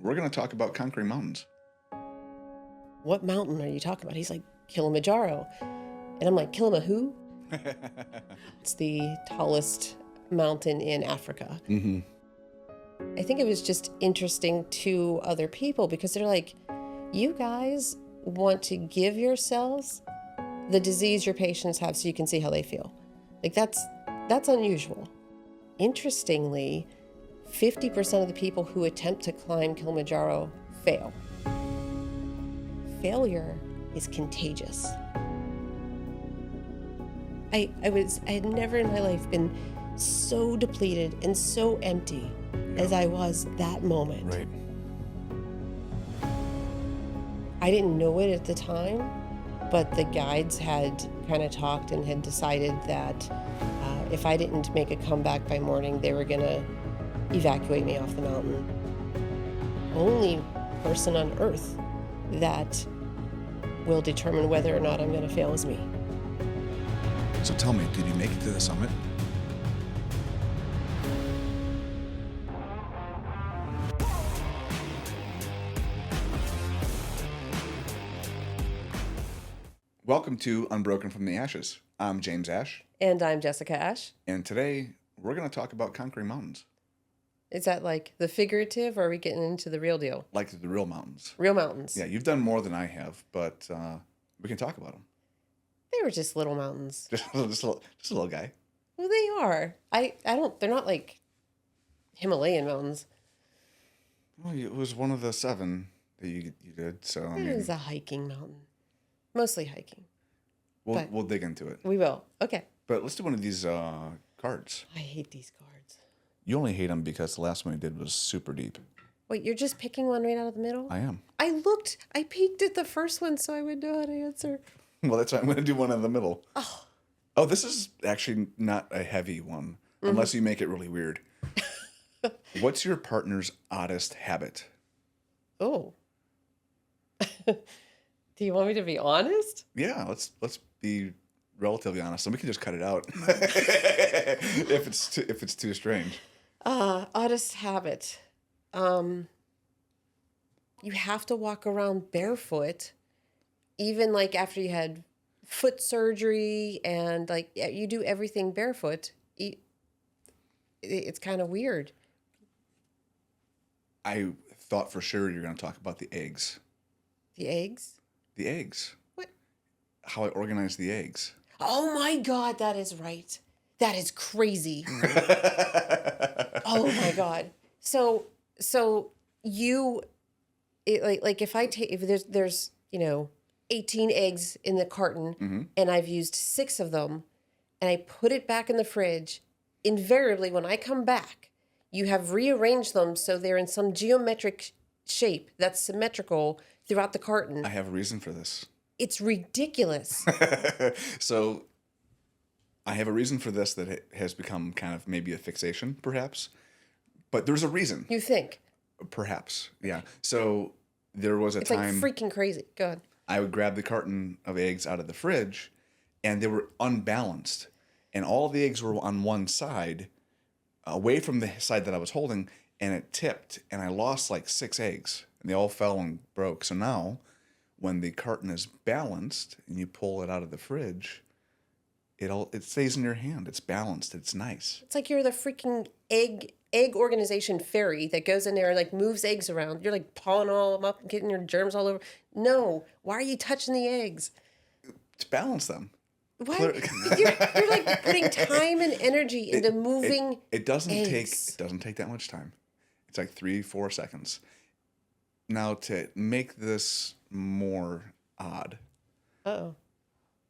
we're going to talk about conquering mountains. What mountain are you talking about? He's like, Kilimanjaro. And I'm like, Kilima It's the tallest mountain in Africa. Mm-hmm. I think it was just interesting to other people because they're like, you guys want to give yourselves the disease your patients have so you can see how they feel. Like that's unusual. Interestingly, 50% of the people who attempt to climb Kilimanjaro fail. Failure is contagious. I had never in my life been so depleted and so empty as I was that moment. Right. I didn't know it at the time, but the guides had kind of talked and had decided that if I didn't make a comeback by morning, they were gonna evacuate me off the mountain. Only person on earth that will determine whether or not I'm gonna fail is me. So tell me, did you make it to the summit? Welcome to Unbroken From the Ashes. I'm James Ash. And I'm Jessica Ash. And today, we're going to talk about conquering mountains. Is that like the figurative, or are we getting into the real deal? Like the real mountains. Real mountains. Yeah, you've done more than I have, but we can talk about them. They were just little mountains. Just a little guy. Well, they are. They're not like Himalayan mountains. Well, it was one of the 7 that you did, so I mean... It is a hiking mountain. Mostly hiking. We'll dig into it. We will. Okay. But let's do one of these cards. I hate these cards. You only hate them because the last one you did was super deep. Wait, you're just picking one right out of the middle? I am. I peeked at the first one so I would know how to answer. Well, that's why I'm going to do one in the middle. Oh, this is actually not a heavy one, unless you make it really weird. What's your partner's oddest habit? Oh. Do you want me to be honest? Yeah, let's be relatively honest, and we can just cut it out if it's too strange. Oddest habit. You have to walk around barefoot, even like after you had foot surgery, and like you do everything barefoot. It's kind of weird. I thought for sure you're going to talk about the eggs. The eggs? The eggs. What? How I organize the eggs. Oh my God, that is right. That is crazy. Oh my God. So you, if there's 18 eggs in the carton, and I've used 6 of them, and I put it back in the fridge, invariably when I come back, you have rearranged them so they're in some geometric shape that's symmetrical throughout the carton. I have a reason for this. It's ridiculous. So I have a reason for this that it has become kind of maybe a fixation, perhaps. But there's a reason. You think? Perhaps, yeah. So there was a time... It's like freaking crazy. Go ahead. I would grab the carton of eggs out of the fridge, and they were unbalanced. And all the eggs were on one side, away from the side that I was holding, and it tipped, and I lost like 6 eggs. And they all fell and broke. So now, when the carton is balanced, and you pull it out of the fridge, it stays in your hand. It's balanced. It's nice. It's like you're the freaking egg organization fairy that goes in there and like moves eggs around. You're like pawing all them up, getting your germs all over. No, why are you touching the eggs? To balance them. What? You're like putting time and energy into moving. It doesn't eggs. take that much time. It's like 3-4 seconds. Now to make this more odd.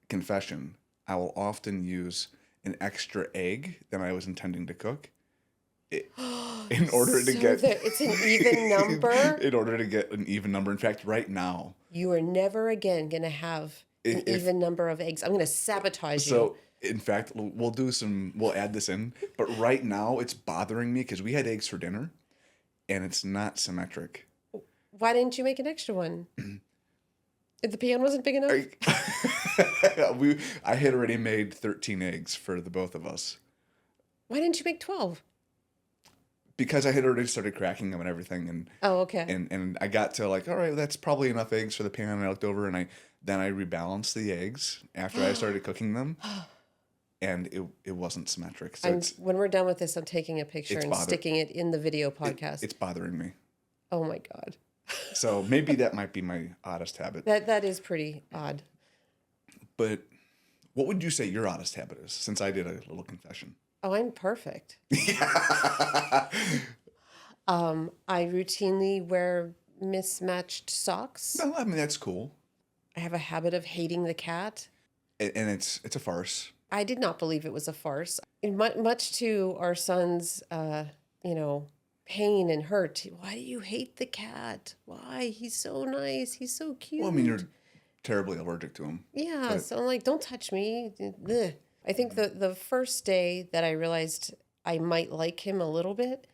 Confession. I will often use an extra egg than I was intending to cook. In order to get... It's an even number? In order to get an even number. In fact, right now... You are never again going to have an even number of eggs. I'm going to sabotage you. So, in fact, we'll add this in. But right now, it's bothering me because we had eggs for dinner, and it's not symmetric. Why didn't you make an extra one? If the pan wasn't big enough? I had already made 13 eggs for the both of us. Why didn't you make 12? because I had already started cracking them and everything, and Oh, okay. and I got to like, all right, that's probably enough eggs for the pan. And I looked over and I rebalanced the eggs after I started cooking them, and it wasn't symmetric. So When we're done with this, I'm taking a picture it's and bother- sticking it in the video podcast. it's bothering me. Oh my God. So maybe that might be my oddest habit. That is pretty odd. But what would you say your oddest habit is? Since I did a little confession. Oh, I'm perfect. I routinely wear mismatched socks. No, I mean that's cool, I have a habit of hating the cat. and it's a farce. I did not believe it was a farce. Much to our son's, pain and hurt. Why do you hate the cat? Why? He's so nice. He's so cute. Well, I mean, you're terribly allergic to him. Yeah, but- so I'm like, don't touch me. Ugh. I think the first day that I realized I might like him a little bit,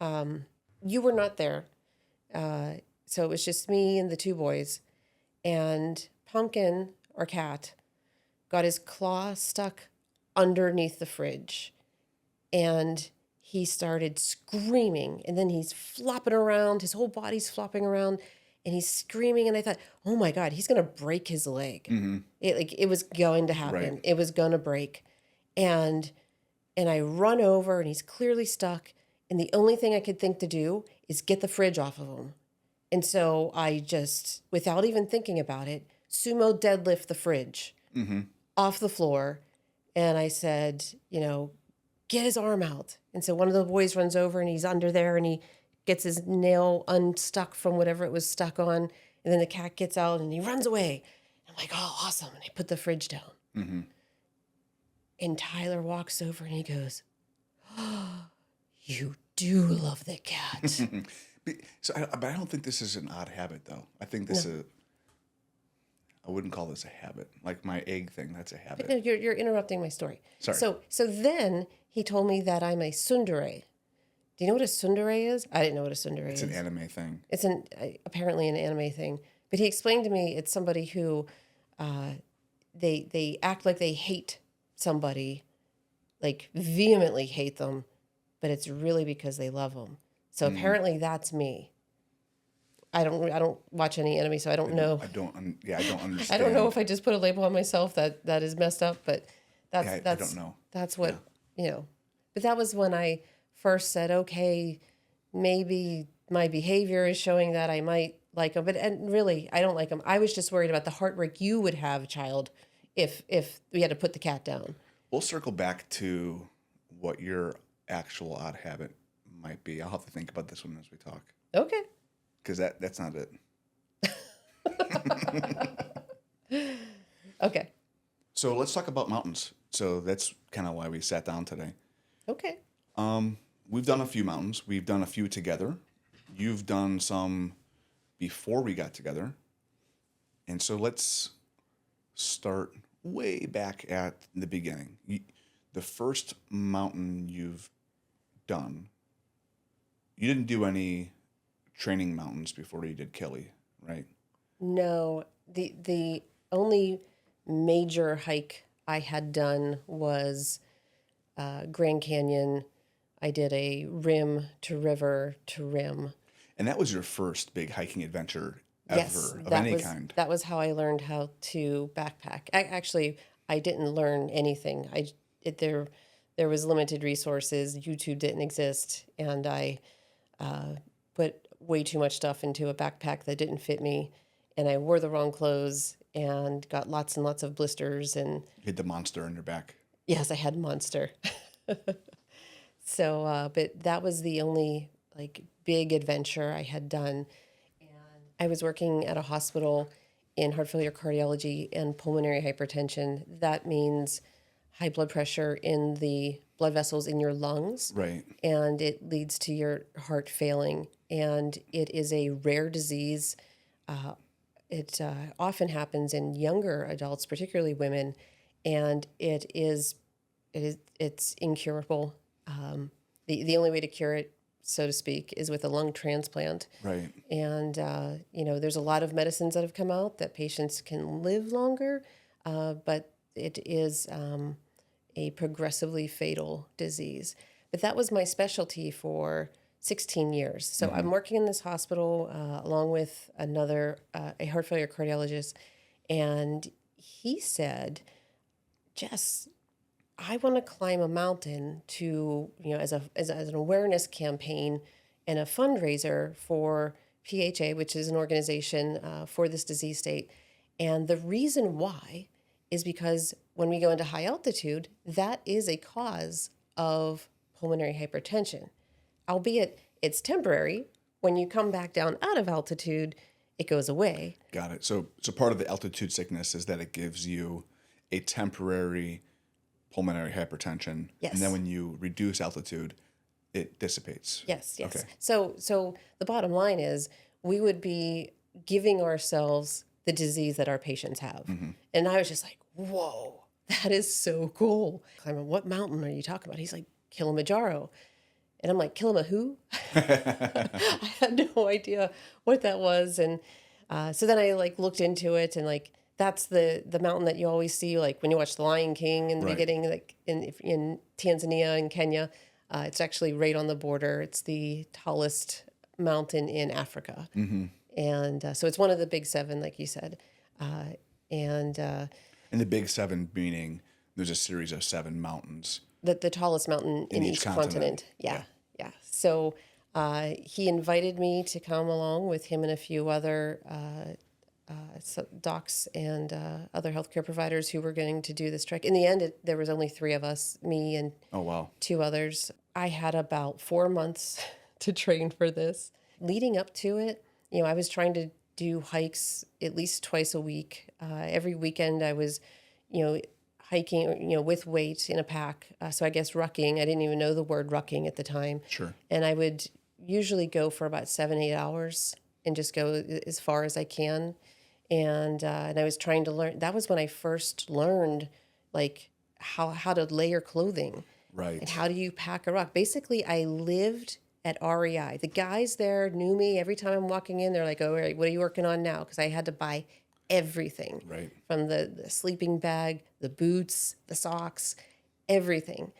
you were not there. So it was just me and the two boys. And Pumpkin, our cat, got his claw stuck underneath the fridge. And he started screaming. And then he's flopping around. His whole body's flopping around. And he's screaming. And I thought, oh my God, he's going to break his leg. It was going to happen. Right. It was going to break. And I run over and he's clearly stuck. And the only thing I could think to do is get the fridge off of him. And so I just, without even thinking about it, sumo deadlift the fridge off the floor. And I said, get his arm out. And so one of the boys runs over and he's under there and he gets his nail unstuck from whatever it was stuck on. And then the cat gets out and he runs away. I'm like, oh, awesome. And I put the fridge down. And Tyler walks over and he goes, oh, you do love the cat. But I don't think this is an odd habit, though. I think this is. I wouldn't call this a habit. Like my egg thing, that's a habit. No, you're interrupting my story. Sorry. So then he told me that I'm a tsundere. Do you know what a tsundere is? I didn't know what a tsundere is. It's an anime thing. It's apparently an anime thing. But he explained to me it's somebody who they act like they hate somebody, like vehemently hate them, but it's really because they love them. So apparently that's me. I don't watch any anime, so I don't know. I don't understand. I don't know if I just put a label on myself that is messed up, but that's I don't know. That's what But that was when I first said, okay, maybe my behavior is showing that I might like him, and really I don't like him. I was just worried about the heartbreak you would have, child, if we had to put the cat down. We'll circle back to what your actual odd habit might be. I'll have to think about this one as we talk. Okay. Because that's not it. Okay. So let's talk about mountains. So that's kind of why we sat down today. Okay. We've done a few mountains. We've done a few together. You've done some before we got together. And so let's start way back at the beginning. The first mountain you've done, you didn't do any training mountains before you did Kili, right? No, the only major hike I had done was Grand Canyon. I did a rim to river to rim. And that was your first big hiking adventure ever of any kind. That was how I learned how to backpack. I didn't learn anything. There was limited resources. YouTube didn't exist, and I put way too much stuff into a backpack that didn't fit me, and I wore the wrong clothes and got lots and lots of blisters. And You had the monster on your back. yes, I had Monster. So, but that was the only like big adventure I had done. And I was working at a hospital in heart failure cardiology and pulmonary hypertension. That means high blood pressure in the blood vessels in your lungs. Right. And it leads to your heart failing. And it is a rare disease. It often happens in younger adults, particularly women, and it's incurable. The only way to cure it, so to speak, is with a lung transplant. Right. And there's a lot of medicines that have come out that patients can live longer, but it is a progressively fatal disease. But that was my specialty for 16 years. So I'm working in this hospital along with another, a heart failure cardiologist. And he said, Jess, I want to climb a mountain to, as an awareness campaign and a fundraiser for PHA, which is an organization for this disease state. And the reason why is because when we go into high altitude, that is a cause of pulmonary hypertension, albeit it's temporary. When you come back down out of altitude, it goes away. Got it. So part of the altitude sickness is that it gives you a temporary pulmonary hypertension. Yes. And then when you reduce altitude, it dissipates. Yes. Okay. So the bottom line is we would be giving ourselves the disease that our patients have. And I was just like, whoa, that is so cool. Climbing, what mountain are you talking about? He's like, Kilimanjaro. And I'm like, who? I had no idea what that was. And so then I looked into it, and that's the mountain that you always see, when you watch The Lion King in the beginning, in Tanzania and Kenya. It's actually right on the border. It's the tallest mountain in Africa. And so it's one of the big seven, like you said. And the big seven meaning there's a series of 7 mountains. The tallest mountain in each continent. Yeah. So he invited me to come along with him and a few other docs and other healthcare providers who were going to do this trek. In the end, there was only 3 of us, me and 2 others. I had about 4 months to train for this. Leading up to it, I was trying to do hikes at least twice a week. Every weekend I was, hiking, with weight in a pack. So I guess rucking. I didn't even know the word rucking at the time. Sure. And I would usually go for about 7-8 hours and just go as far as I can. And I was trying to learn. That was when I first learned, how to layer clothing. Right. And how do you pack a ruck? Basically, I lived at REI. The guys there knew me. Every time I'm walking in, they're like, "Oh, what are you working on now?" Because I had to buy everything. Right. From the sleeping bag, the boots, the socks, everything.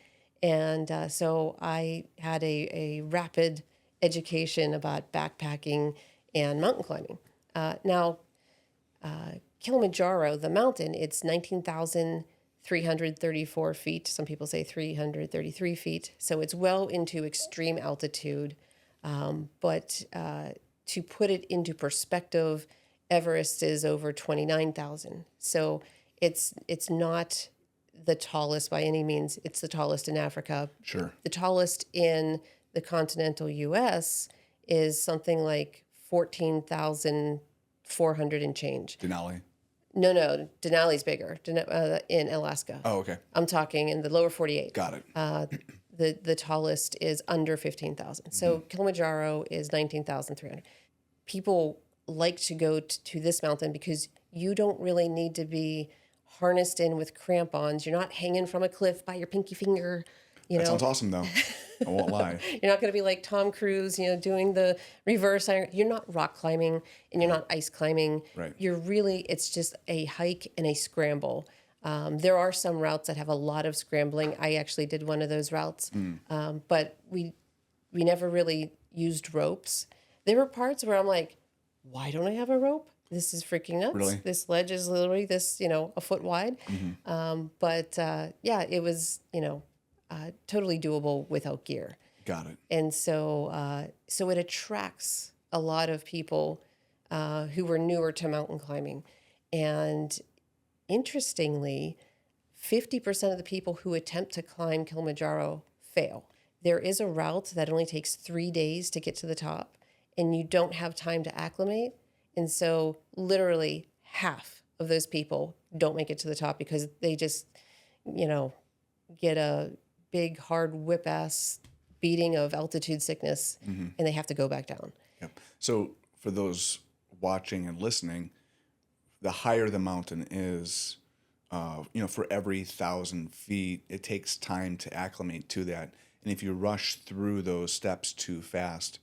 And so I had a rapid education about backpacking and mountain climbing. Now, Kilimanjaro, the mountain, it's 19,334 feet. Some people say 333 feet. So it's well into extreme altitude. But to put it into perspective, Everest is over 29,000. So it's not the tallest by any means. It's the tallest in Africa. Sure. The tallest in the continental U.S. is something like 14,400 and change. Denali. No, Denali's bigger in Alaska. Oh, okay. I'm talking in the lower 48. Got it. The tallest is under 15,000. So Kilimanjaro is 19,300. People like to go to this mountain because you don't really need to be harnessed in with crampons. You're not hanging from a cliff by your pinky finger. That sounds awesome, though. I won't lie. You're not going to be like Tom Cruise, doing the reverse iron. You're not rock climbing and you're not ice climbing. Right. It's just a hike and a scramble. There are some routes that have a lot of scrambling. I actually did one of those routes, but we never really used ropes. There were parts where I'm like, why don't I have a rope? This is freaking nuts. Really? This ledge is literally this, a foot wide. But it was, totally doable without gear. Got it. And so it attracts a lot of people who were newer to mountain climbing. And interestingly, 50% of the people who attempt to climb Kilimanjaro fail. There is a route that only takes 3 days to get to the top, and you don't have time to acclimate. And so literally half of those people don't make it to the top because they just, get a big, hard whip-ass beating of altitude sickness, and they have to go back down. Yep. So for those watching and listening, the higher the mountain is, for every 1,000 feet, it takes time to acclimate to that. And if you rush through those steps too fast,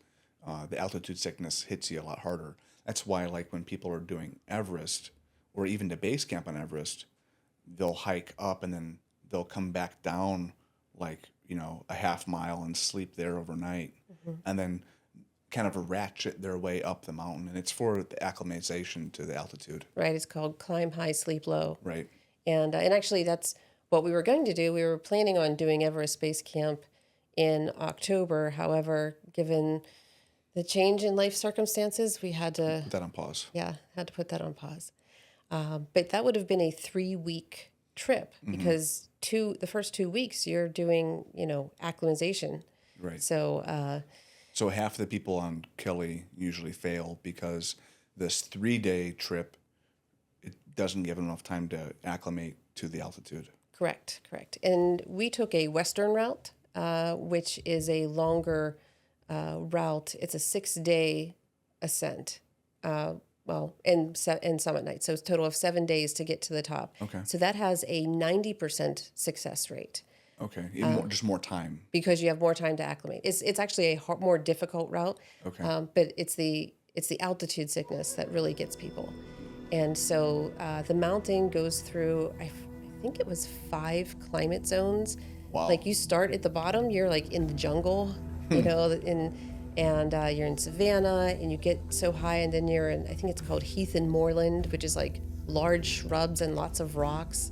the altitude sickness hits you a lot harder. That's why, when people are doing Everest or even to base camp on Everest, they'll hike up and then they'll come back down a half mile and sleep there overnight, and then kind of ratchet their way up the mountain. And it's for the acclimatization to the altitude. Right. It's called climb high, sleep low. Right. And actually, that's what we were going to do. We were planning on doing Everest Base Camp in October. However, given the change in life circumstances, we had to Put that on pause. had to put that on pause. But that would have been a 3-week trip because the first 2 weeks you're doing acclimatization. Right. So So half the people on Kili usually fail because this 3-day trip, it doesn't give them enough time to acclimate to the altitude. correct. And we took a western route, which is a longer route. It's a 6-day ascent. And summit night. So it's a total of 7 days to get to the top. Okay. So that has a 90% success rate Okay. Just more time. because you have more time to acclimate. It's actually a more difficult route. Okay. But it's the altitude sickness that really gets people. And so the mountain goes through, I think it was 5 climate zones. Wow. Like you start at the bottom, you're like in the jungle, and you're in savanna, and you get so high, and then you're in, I think it's called heath and moorland, which is like large shrubs and lots of rocks.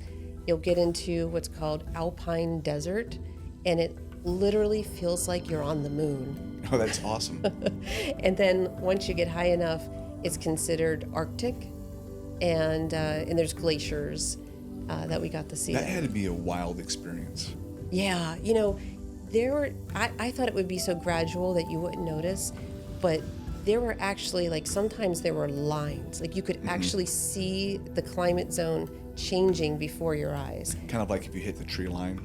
You'll get into what's called alpine desert, and it literally feels like you're on the moon. Oh, that's awesome. And then once you get high enough, it's considered Arctic, and there's glaciers that we got to see. That there. had to be a wild experience. Yeah, I thought it would be so gradual that you wouldn't notice, but there were actually, like, sometimes there were lines. Like, you could actually see the climate zone changing before your eyes. Kind of like if you hit the tree line,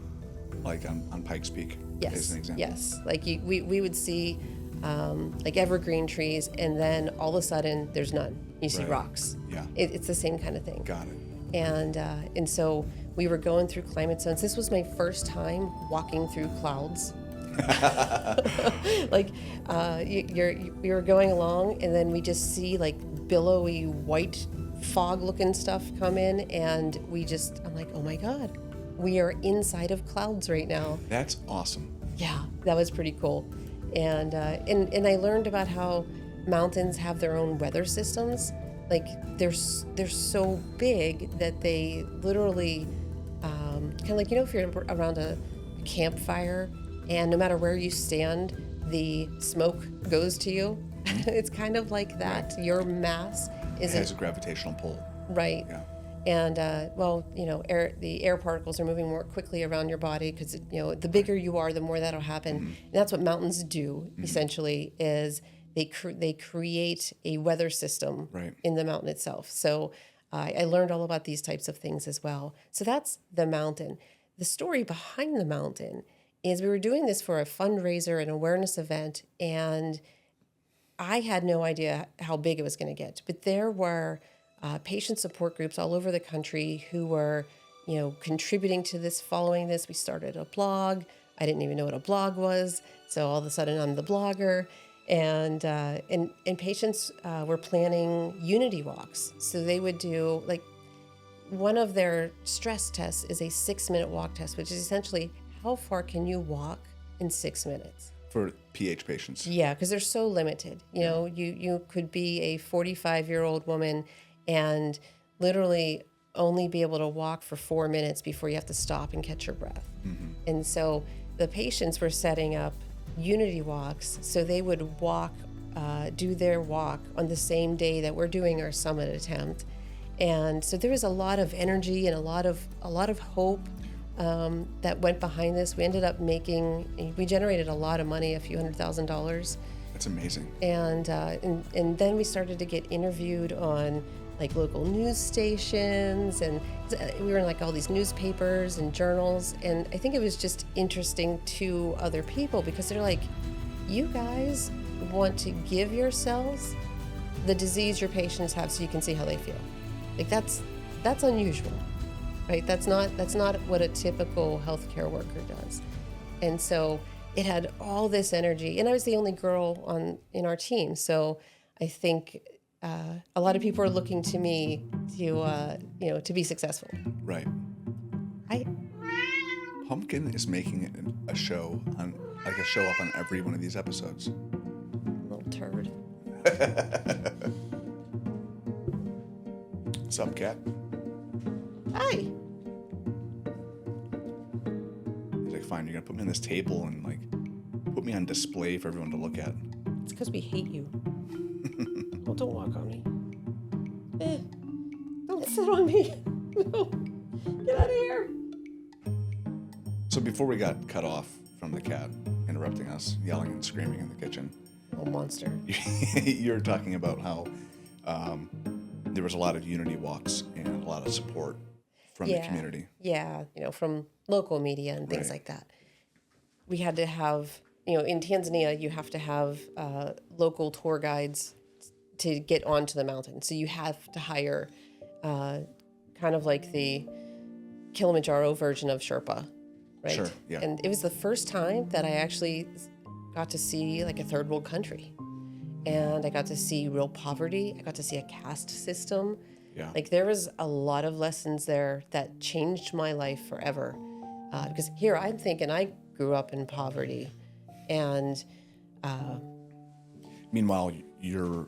like on Pikes Peak, as an example. Yes. Like, we would see, like, evergreen trees, and then all of a sudden, there's none. You see Right. rocks. Yeah. It's the same kind of thing. Got it. And so we were going through climate zones. This was my first time walking through clouds. Like we were going along, and then we just see like billowy white fog looking stuff come in, and I'm like, oh my God, we are inside of clouds right now. That's awesome. Yeah, that was pretty cool. And I learned about how mountains have their own weather systems. Like they're so big that they literally kind of like, if you're around a campfire and no matter where you stand, the smoke goes to you. It's kind of like that. Right. Your mass It has a gravitational pull. Right. Yeah. And the air particles are moving more quickly around your body because the bigger you are, the more that'll happen. And that's what mountains do. Essentially, is they create a weather system in the mountain itself. So I learned all about these types of things as well. So that's the mountain. The story behind the mountain is we were doing this for a fundraiser, an awareness event, and I had no idea how big it was going to get. But there were patient support groups all over the country who were, contributing to this, following this. We started a blog. I didn't even know what a blog was. So all of a sudden I'm the blogger. And patients were planning unity walks. So they would do, like, one of their stress tests is a 6-minute walk test, which is essentially how far can you walk in 6 minutes? For PH patients. Yeah, because they're so limited. You could be a 45-year-old woman and literally only be able to walk for 4 minutes before you have to stop and catch your breath. And so the patients were setting up unity walks, so they would do their walk on the same day that we're doing our summit attempt. And so there was a lot of energy and a lot of hope that went behind this. We ended up we generated a lot of money, a few $100,000. That's amazing. And then we started to get interviewed on like local news stations, and we were in like all these newspapers and journals. And I think it was just interesting to other people because they're like, you guys want to give yourselves the disease your patients have so you can see how they feel. Like that's unusual, right? That's not what a typical healthcare worker does. And so it had all this energy, and I was the only girl in our team. So I think a lot of people are looking to me to be successful. Right. Pumpkin is making a show on, like a show up on every one of these episodes. Little turd. What's up, cat? Hi. He's like, fine, you're gonna put me on this table and like put me on display for everyone to look at. It's because we hate you. Oh, don't walk on me. Don't sit on me. No. Get out of here. So before we got cut off from the cat interrupting us, yelling and screaming in the kitchen, Oh, monster. you were talking about how there was a lot of unity walks and a lot of support from the community. Yeah, from local media and things like that. We had to have, in Tanzania, you have to have local tour guides to get onto the mountain. So you have to hire kind of like the Kilimanjaro version of Sherpa, right? Sure, yeah. And it was the first time that I actually got to see like a third world country. And I got to see real poverty. I got to see a caste system. Yeah. Like there was a lot of lessons there that changed my life forever. Because here I'm thinking I grew up in poverty. And meanwhile, your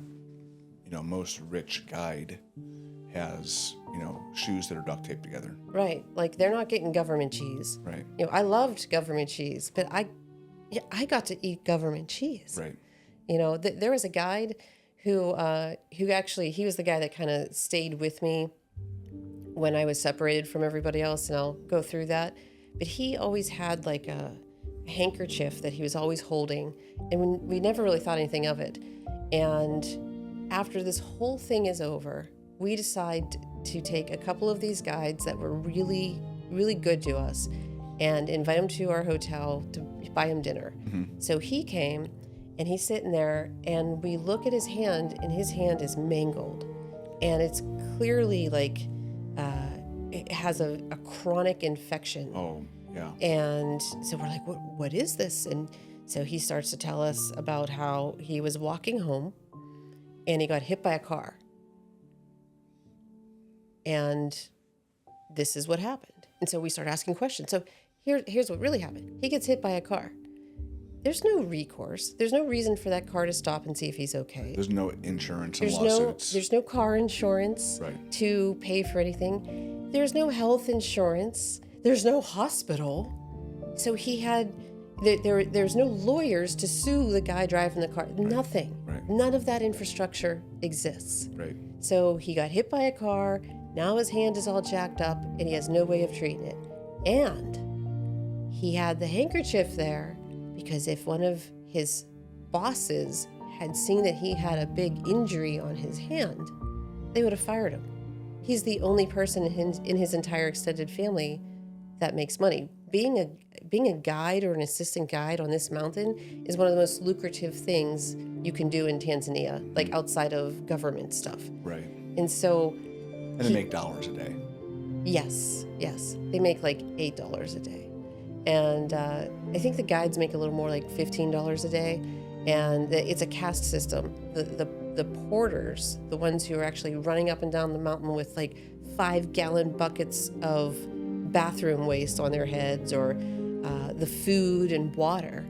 most rich guide has shoes that are duct taped together. right, like they're not getting government cheese. Right. I loved government cheese, but I got to eat government cheese. Right. There was a guide who actually, he was the guy that kind of stayed with me when I was separated from everybody else, and I'll go through that. But he always had like a handkerchief that he was always holding, and we never really thought anything of it. And after this whole thing is over, we decide to take a couple of these guides that were really, really good to us and invite them to our hotel to buy him dinner. Mm-hmm. So he came, and he's sitting there, and we look at his hand, and his hand is mangled. And it's clearly like it has a chronic infection. Oh, yeah. And so we're like, what is this? And so he starts to tell us about how he was walking home, and he got hit by a car. And this is what happened. And so we start asking questions. So here's what really happened. He gets hit by a car. There's no recourse. There's no reason for that car to stop and see if he's okay. There's no insurance and lawsuits. There's no car insurance to pay for anything. There's no health insurance. There's no hospital. So he had, there's no lawyers to sue the guy driving the car. Nothing. Right. None of that infrastructure exists. Right. So he got hit by a car. Now his hand is all jacked up, and he has no way of treating it. And he had the handkerchief there because if one of his bosses had seen that he had a big injury on his hand, they would have fired him. He's the only person in his entire extended family that makes money. Being a guide or an assistant guide on this mountain is one of the most lucrative things you can do in Tanzania, like outside of government stuff. Right. And so... And they make dollars a day. Yes. They make like $8 a day. And I think the guides make a little more, like $15 a day. And it's a caste system. The porters, the ones who are actually running up and down the mountain with like 5-gallon buckets of bathroom waste on their heads, or the food and water,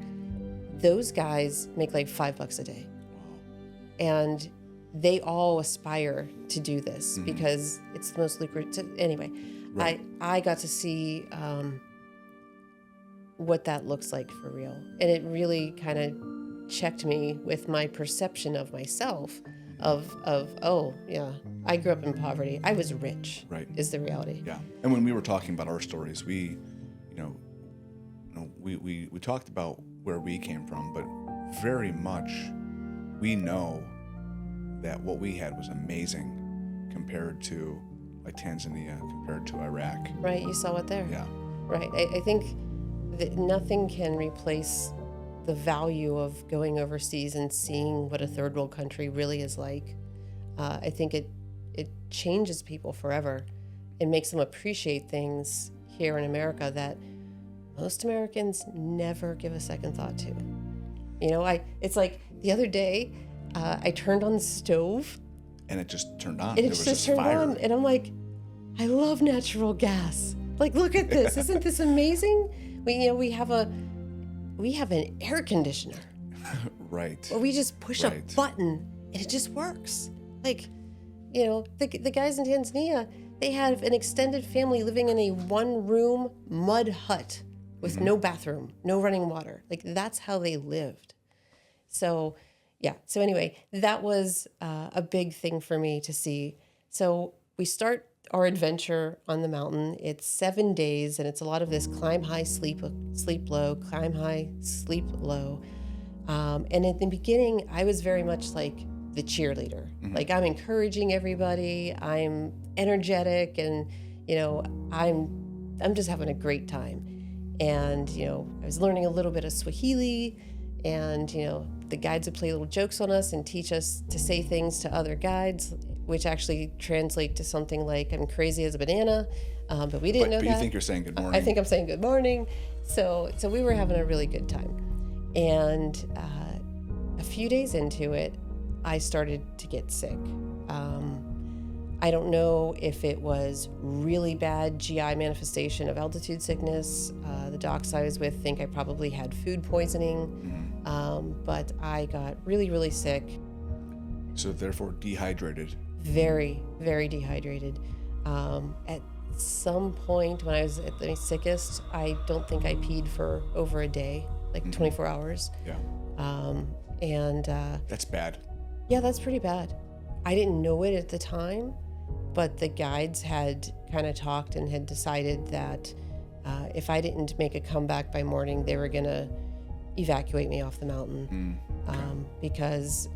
those guys make like $5 a day. And they all aspire to do this because it's the most lucrative. Anyway, right. I got to see what that looks like for real. And it really kind of checked me with my perception of myself of oh, yeah, I grew up in poverty. I was rich, right, is the reality. Yeah. And when we were talking about our stories, we talked about where we came from, but very much we know that what we had was amazing compared to like Tanzania, compared to Iraq. Right, you saw it there. Yeah. Right. I think that nothing can replace the value of going overseas and seeing what a third world country really is like. I think it changes people forever. It makes them appreciate things here in America that most Americans never give a second thought to. It's like the other day, I turned on the stove. And it just turned on. And it just turned fire. on. And I'm like, I love natural gas. Like, look at this. Isn't this amazing? We have an air conditioner. Right. Where we just push a button and it just works. Like, the guys in Tanzania, they have an extended family living in a one-room mud hut with no bathroom, no running water. Like, that's how they lived. So, yeah. So anyway, that was a big thing for me to see. So we start our adventure on the mountain. It's 7 days, and it's a lot of this climb high, sleep low, climb high, sleep low. And at the beginning, I was very much like the cheerleader. Like, I'm encouraging everybody. I'm energetic, and I'm just having a great time. And I was learning a little bit of Swahili, and the guides would play little jokes on us and teach us to say things to other guides, which actually translate to something like "I'm crazy as a banana," but we didn't know that. But you think you're saying good morning? I think I'm saying good morning. So we were having a really good time, and a few days into it, I started to get sick. I don't know if it was really bad GI manifestation of altitude sickness. The docs I was with think I probably had food poisoning, but I got really, really sick. So therefore dehydrated. Very, very dehydrated. At some point when I was at my sickest, I don't think I peed for over a day, like 24 hours. Yeah. And that's bad. Yeah, that's pretty bad. I didn't know it at the time, but the guides had kind of talked and had decided that if I didn't make a comeback by morning, they were going to evacuate me off the mountain. Because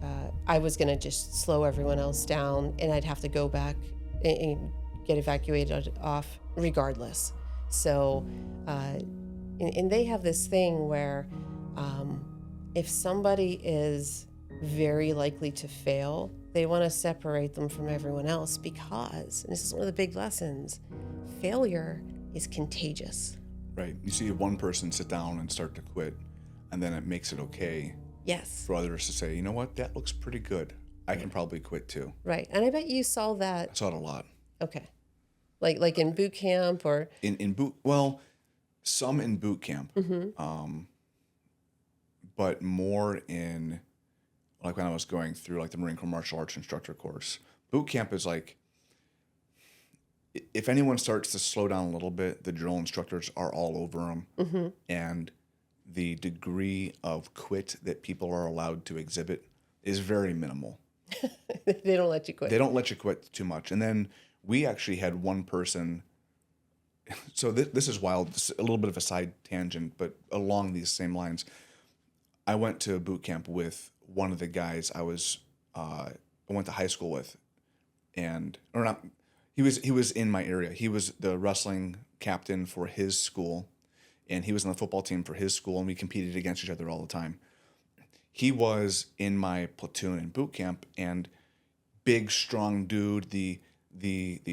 I was going to just slow everyone else down, and I'd have to go back and get evacuated off regardless. So, and they have this thing where if somebody is very likely to fail, they want to separate them from everyone else because, and this is one of the big lessons, failure is contagious. Right. You see one person sit down and start to quit, and then it makes it okay. Yes. For others to say, you know what, that looks pretty good. I can probably quit too. Right. And I bet you saw that. I saw it a lot. Okay. Like in boot camp or? Some in boot camp. But more in, like when I was going through like the Marine Corps martial arts instructor course. Boot camp is like, if anyone starts to slow down a little bit, the drill instructors are all over them. And the degree of quit that people are allowed to exhibit is very minimal. They don't let you quit. They don't let you quit too much. And then we actually had one person. So this is wild. This is a little bit of a side tangent, but along these same lines. I went to boot camp with one of the guys I went to high school with, he was in my area. He was the wrestling captain for his school, and he was on the football team for his school, and we competed against each other all the time. He was in my platoon in boot camp, and big, strong dude, the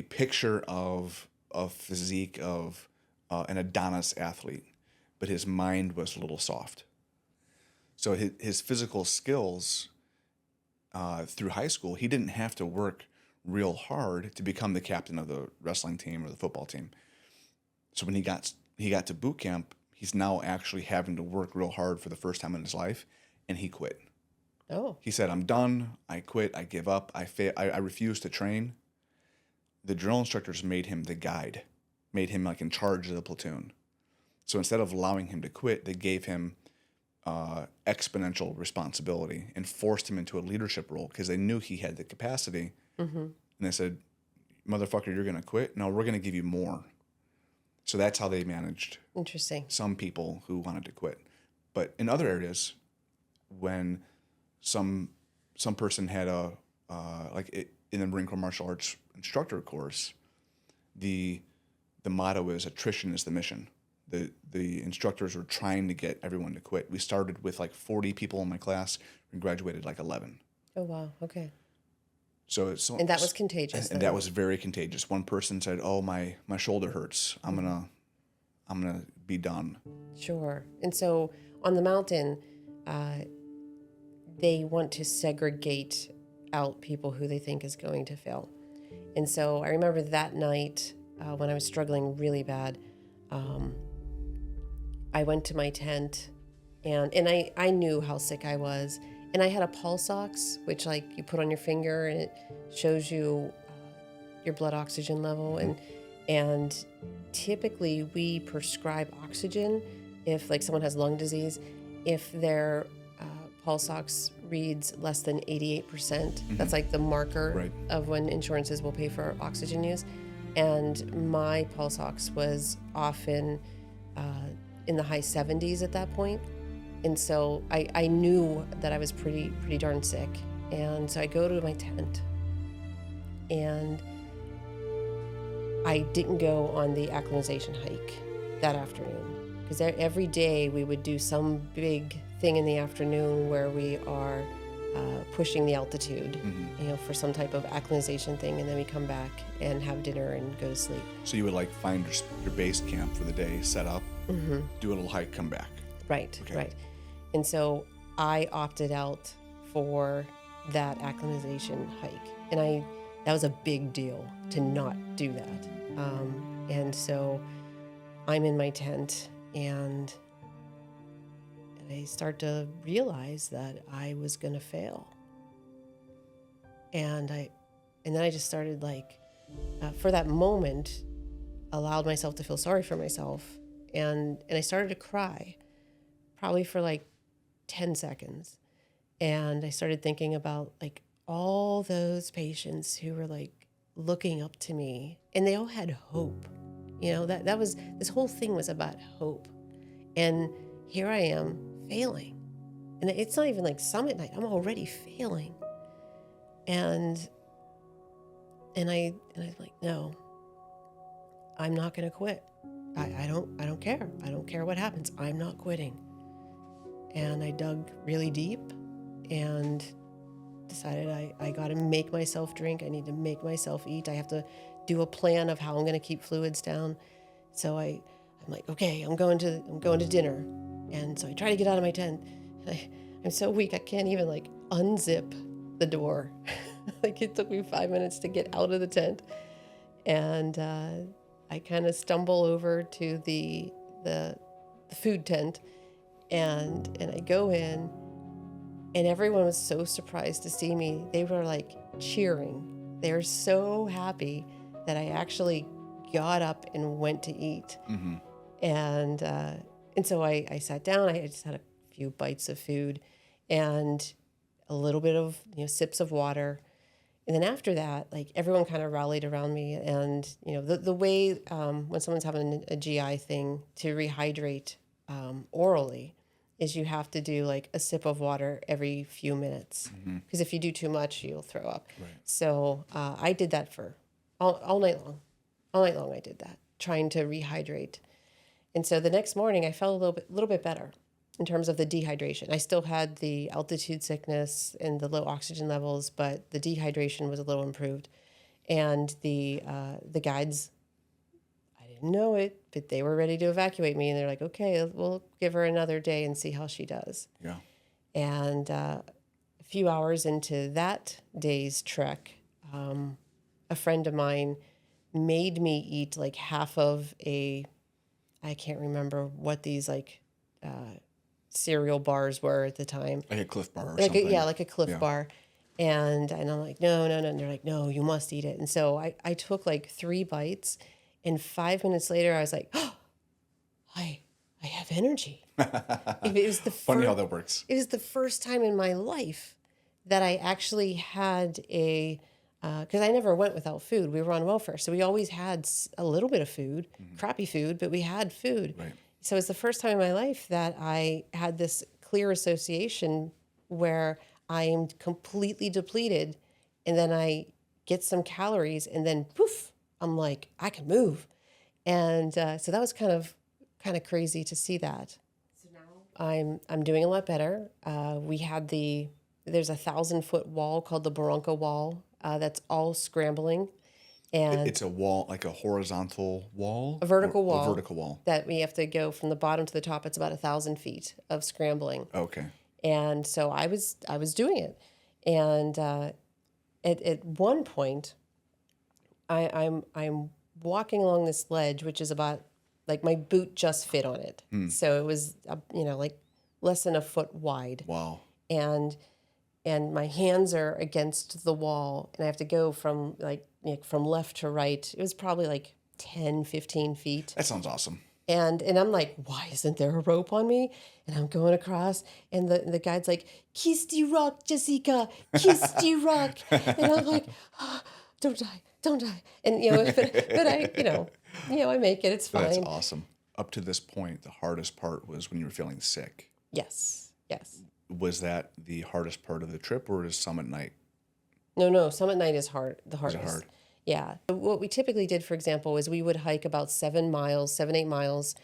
picture of physique of an Adonis athlete, but his mind was a little soft. So his physical skills through high school, he didn't have to work real hard to become the captain of the wrestling team or the football team. So when he got to boot camp, he's now actually having to work real hard for the first time in his life, and he quit. Oh. He said, "I'm done. I quit. I give up. I refuse to train." The drill instructors made him the guide, made him like in charge of the platoon. So instead of allowing him to quit, they gave him exponential responsibility and forced him into a leadership role because they knew he had the capacity. And they said, "Motherfucker, you're going to quit? No, we're going to give you more." So that's how they managed some people who wanted to quit. But in other areas, when some person had in the Marine Corps martial arts instructor course, the motto is attrition is the mission. The instructors were trying to get everyone to quit. We started with like 40 people in my class and graduated like 11. Oh, wow. Okay. And that was contagious. And that was very contagious. One person said, "Oh, my shoulder hurts. I'm gonna be done." Sure. And so on the mountain, they want to segregate out people who they think is going to fail. And so I remember that night, when I was struggling really bad, I went to my tent, and I knew how sick I was. And I had a pulse ox, which like you put on your finger and it shows you your blood oxygen level. And typically we prescribe oxygen if like someone has lung disease, if their pulse ox reads less than 88%. That's like the marker of when insurances will pay for oxygen use. And my pulse ox was often in the high 70s at that point. And so I knew that I was pretty darn sick. And so I go to my tent, and I didn't go on the acclimatization hike that afternoon, because every day we would do some big thing in the afternoon where we are pushing the altitude, for some type of acclimatization thing, and then we come back and have dinner and go to sleep. So you would like find your base camp for the day, set up, do a little hike, come back. Right. And so I opted out for that acclimatization hike, and that was a big deal to not do that. And so I'm in my tent, and I start to realize that I was going to fail. And then I just started for that moment, allowed myself to feel sorry for myself. And I started to cry, probably for 10 seconds. And I started thinking about all those patients who were looking up to me, and they all had hope. That was, this whole thing was about hope. And here I am failing. And it's not even summit night. I'm already failing. And I was like, no, I'm not going to quit. I don't care. I don't care what happens. I'm not quitting. And I dug really deep and decided I got to make myself drink. I need to make myself eat. I have to do a plan of how I'm going to keep fluids down. So I'm like, okay, I'm going to dinner. And so I try to get out of my tent. And I'm so weak, I can't even unzip the door. It took me 5 minutes to get out of the tent. And I kind of stumble over to the food tent, and I go in, and everyone was so surprised to see me. They were cheering. They were so happy that I actually got up and went to eat. And so I sat down. I just had a few bites of food and a little bit of sips of water. And then after that, everyone kind of rallied around me. And the way when someone's having a GI thing to rehydrate orally is you have to do a sip of water every few minutes, because if you do too much, you'll throw up. Right. So I did that for all night long. All night long I did that, trying to rehydrate. And so the next morning I felt a little bit better in terms of the dehydration. I still had the altitude sickness and the low oxygen levels, but the dehydration was a little improved. And the guides, I didn't know it, but they were ready to evacuate me. And they're like, okay, we'll give her another day and see how she does. Yeah. And a few hours into that day's trek, a friend of mine made me eat half of I can't remember what these cereal bars were at the time. Like a Cliff Bar or something. Like a Cliff Bar. And I'm like, no. And they're like, no, you must eat it. And so I took 3 bites, and 5 minutes later I was like, oh, I have energy. It was the funny how that works. It was the first time in my life that I actually had because I never went without food. We were on welfare, so we always had a little bit of food, crappy food, but we had food. Right. So it's the first time in my life that I had this clear association where I'm completely depleted, and then I get some calories, and then poof, I'm like, I can move. And so that was kind of crazy to see that. So now I'm doing a lot better. There's a 1,000-foot wall called the Barranca Wall that's all scrambling. And it's a wall, like a horizontal wall? A vertical wall. A vertical wall. That we have to go from the bottom to the top. It's about 1,000 feet of scrambling. Okay. And so I was doing it. And at one point, I'm walking along this ledge, which is about like my boot just fit on it. So it was, like less than a foot wide. Wow. And my hands are against the wall, and I have to go from from left to right. It was probably like 10, 15 feet. That sounds awesome. And I'm like, why isn't there a rope on me? And I'm going across, and the guide's like, kiss the rock, Jessica, kiss the rock. And I'm like, don't die. And but I make it. It's fine. That's awesome. Up to this point, the hardest part was when you were feeling sick. Yes. Was that the hardest part of the trip, or is summit night? No. Summit night is hard. The hardest. Is it hard? Yeah. What we typically did, for example, is we would hike about 7, 8 miles,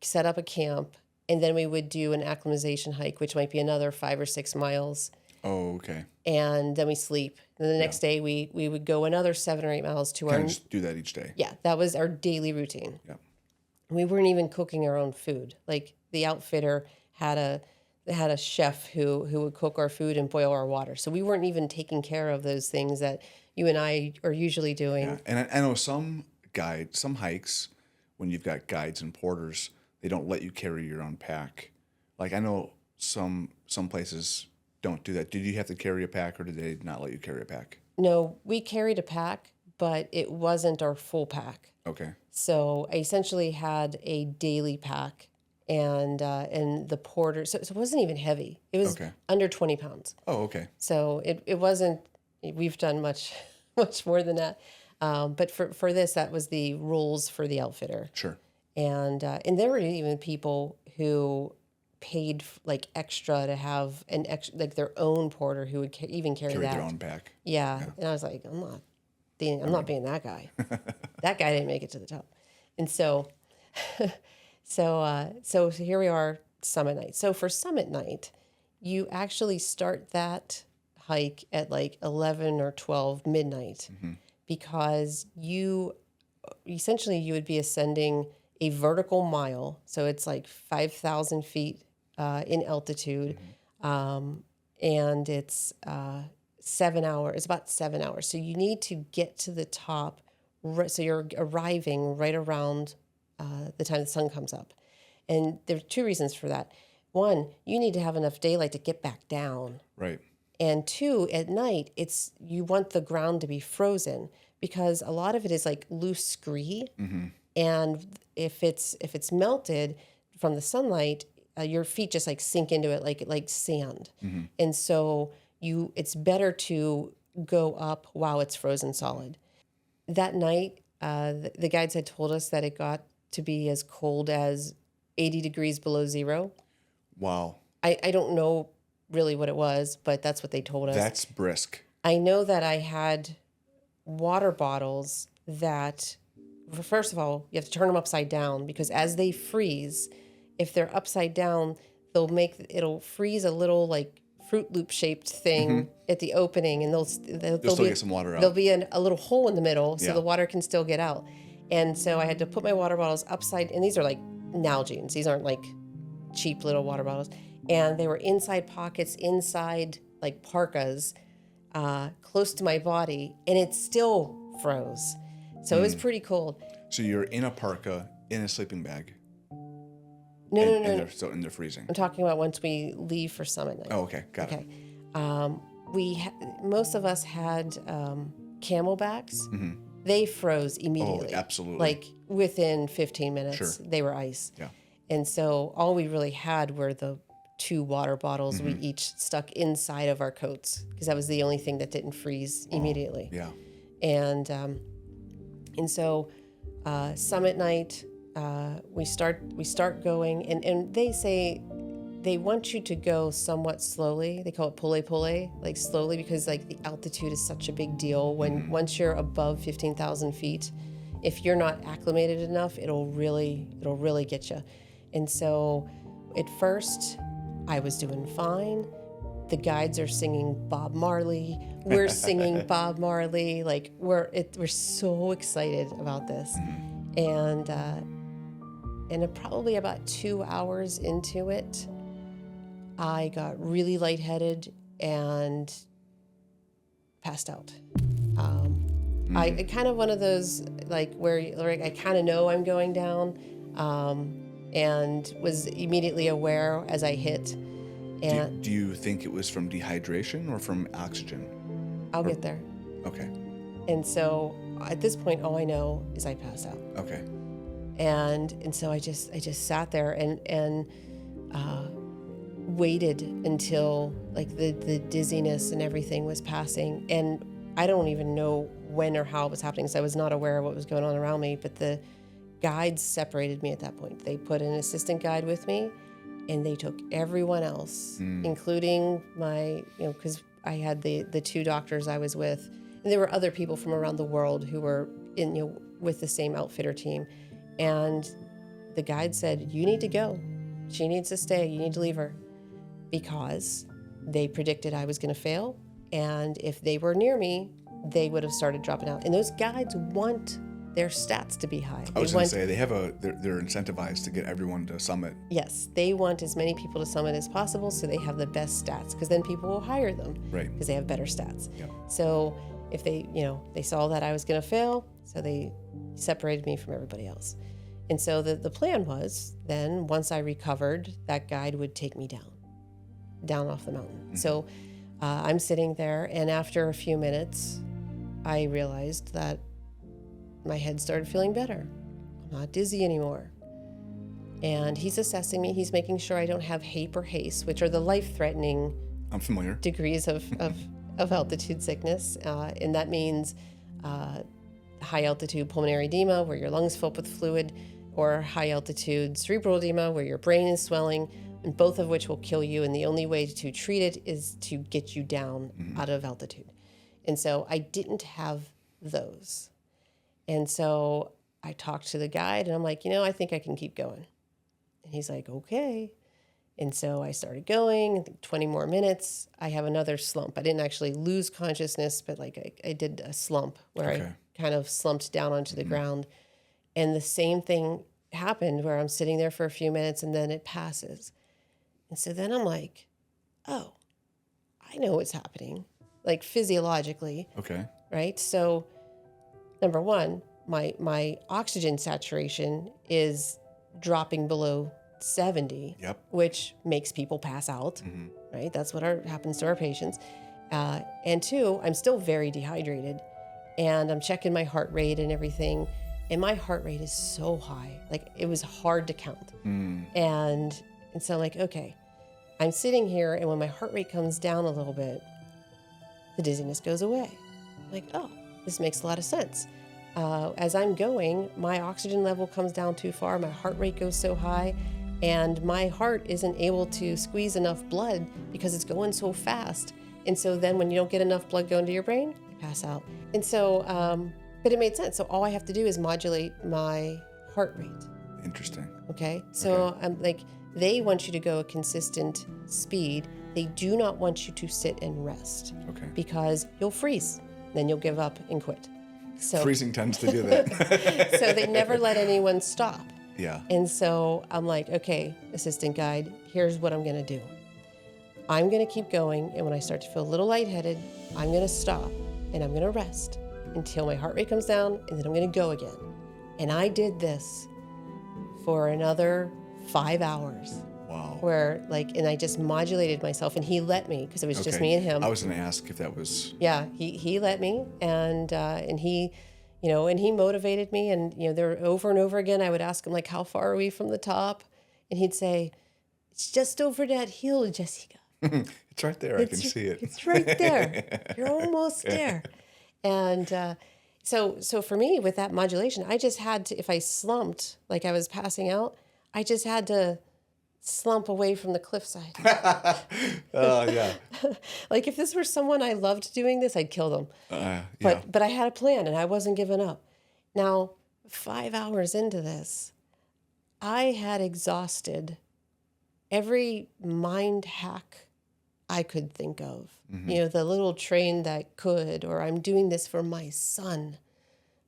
set up a camp, and then we would do an acclimatization hike, which might be another 5 or 6 miles. Oh, okay. And then we sleep. And the next day we would go another 7 or 8 miles to Kind our... of just do that each day. Yeah, that was our daily routine. Yeah. We weren't even cooking our own food. Like the outfitter had a chef who would cook our food and boil our water. So we weren't even taking care of those things that you and I are usually doing. Yeah. And I know some hikes, when you've got guides and porters, they don't let you carry your own pack. Like I know some places don't do that. Did you have to carry a pack, or did they not let you carry a pack? No, we carried a pack, but it wasn't our full pack. Okay. So I essentially had a daily pack, and the porter. So it wasn't even heavy. It was under 20 pounds. Oh, okay. So it wasn't. We've done much more than that. But for this, that was the rules for the outfitter. Sure. And there were even people who paid like extra to have an extra, like their own porter who would even carry that. Their own pack. Yeah. And I was like, I'm not being that guy. That guy didn't make it to the top. And so here we are, summit night. So for summit night, you actually start that hike at like 11 or 12 midnight, because you would be ascending a vertical mile. So it's like 5,000 feet in altitude. And it's 7 hours. It's about 7 hours. So you need to get to the top. So you're arriving right around the time the sun comes up. And there are 2 reasons for that. 1, you need to have enough daylight to get back down. Right. And 2, at night, you want the ground to be frozen, because a lot of it is like loose scree. And if it's melted from the sunlight, your feet just like sink into it like sand. And so it's better to go up while it's frozen solid. That night, the guides had told us that it got to be as cold as 80 degrees below zero. Wow. I don't know really what it was, but that's what they told us. That's brisk. I know that I had water bottles that, first of all, you have to turn them upside down, because as they freeze, if they're upside down, it'll freeze a little like Fruit Loop shaped thing at the opening, and they'll still get some water out. There'll be a little hole in the middle, so Yeah. the water can still get out. And so I had to put my water bottles upside, and these are like Nalgene's. These aren't like cheap little water bottles. And they were inside pockets, inside like parkas, close to my body, and it still froze. So it was pretty cold. So you're in a parka, in a sleeping bag. No. And they're freezing. I'm talking about once we leave for summit night. Oh, okay. Got it. Most of us had camelbacks. They froze immediately. Oh, absolutely. Like within 15 minutes, Sure. they were ice. Yeah. And so all we really had were the 2 water bottles we each stuck inside of our coats, because that was the only thing that didn't freeze immediately. Yeah. And so summit night, we start going, and they say they want you to go somewhat slowly. They call it pule, like slowly, because like the altitude is such a big deal. Once you're above 15,000 feet, if you're not acclimated enough, it'll really get you. And so at first I was doing fine. The guides are singing Bob Marley. We're singing Bob Marley. Like we're so excited about this. And probably about 2 hours into it, I got really lightheaded and passed out. I kind of one of those like where like I kind of know I'm going down, and was immediately aware as I hit. And Do you think it was from dehydration or from oxygen? I'll get there. Okay. And so at this point, all I know is I pass out. Okay. And so I just sat there and waited until like the dizziness and everything was passing. And I don't even know when or how it was happening, so I was not aware of what was going on around me. But the guides separated me at that point. They put an assistant guide with me, and they took everyone else, including my, because I had the two doctors I was with, and there were other people from around the world who were in, with the same outfitter team. And the guide said, "You need to go. She needs to stay. You need to leave her," because they predicted I was going to fail. And if they were near me, they would have started dropping out. And those guides want their stats to be high. I was going to say, they're incentivized to get everyone to summit. Yes, they want as many people to summit as possible so they have the best stats, because then people will hire them. Right. Because they have better stats. Yep. So if they saw that I was going to fail, so they separated me from everybody else. And so the plan was then, once I recovered, that guide would take me down off the mountain. Mm-hmm. So I'm sitting there, and after a few minutes, I realized that my head started feeling better. I'm not dizzy anymore. And he's assessing me. He's making sure I don't have HAPE or HACE, which are the life-threatening I'm familiar. degrees of altitude sickness. And that means high altitude pulmonary edema, where your lungs fill up with fluid, or high altitude cerebral edema, where your brain is swelling, and both of which will kill you. And the only way to treat it is to get you down out of altitude. And so I didn't have those. And so I talked to the guide, and I'm like, I think I can keep going. And he's like, okay. And so I started going, 20 more minutes. I have another slump. I didn't actually lose consciousness, but like I did a slump where I kind of slumped down onto the ground. And the same thing happened where I'm sitting there for a few minutes, and then it passes. And so then I'm like, oh, I know what's happening, like physiologically. Okay. Right? So number one, my oxygen saturation is dropping below 70, which makes people pass out, right? That's what happens to our patients. And two, I'm still very dehydrated, and I'm checking my heart rate and everything, and my heart rate is so high, like it was hard to count. And so I'm like, okay, I'm sitting here, and when my heart rate comes down a little bit, the dizziness goes away. I'm like, oh, this makes a lot of sense. As I'm going, my oxygen level comes down too far, my heart rate goes so high, and my heart isn't able to squeeze enough blood because it's going so fast. And so then when you don't get enough blood going to your brain, you pass out. And so, but it made sense. So all I have to do is modulate my heart rate. Interesting. Okay? So I'm like, they want you to go a consistent speed. They do not want you to sit and rest. Okay. Because you'll freeze. Then you'll give up and quit. So freezing tends to do that. So they never let anyone stop. Yeah. And so I'm like, okay, assistant guide, here's what I'm going to do. I'm going to keep going, and when I start to feel a little lightheaded, I'm going to stop, and I'm going to rest until my heart rate comes down, and then I'm going to go again. And I did this for another 5 hours. Wow. Where and I just modulated myself, and he let me, because it was just me and him. I was going to ask if that was. Yeah, he let me, and he, and he motivated me, and there over and over again I would ask him, like, how far are we from the top, and he'd say, it's just over that hill, Jessica. It's right there. I can see it. It's right there. You're almost there. And so for me, with that modulation, I just had to, if I slumped like I was passing out, I just had to slump away from the cliffside. Yeah. Like if this were someone I loved doing this, I'd kill them. Yeah. But I had a plan, and I wasn't giving up. Now, 5 hours into this, I had exhausted every mind hack I could think of. The little train that could, or I'm doing this for my son.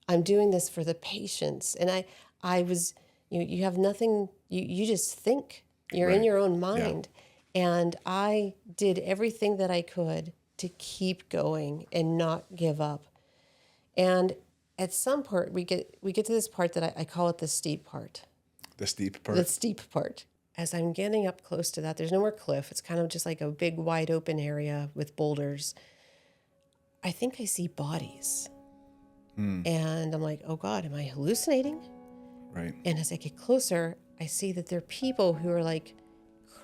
I'm doing this for the patients. And I was, you have nothing, you just think. You're in your own mind. Yeah. And I did everything that I could to keep going and not give up. And at some part, we get to this part that I call it the steep part. The steep part. The steep part. As I'm getting up close to that, there's no more cliff. It's kind of just like a big wide open area with boulders. I think I see bodies. And I'm like, oh God, am I hallucinating? Right. And as I get closer, I see that they're people who are like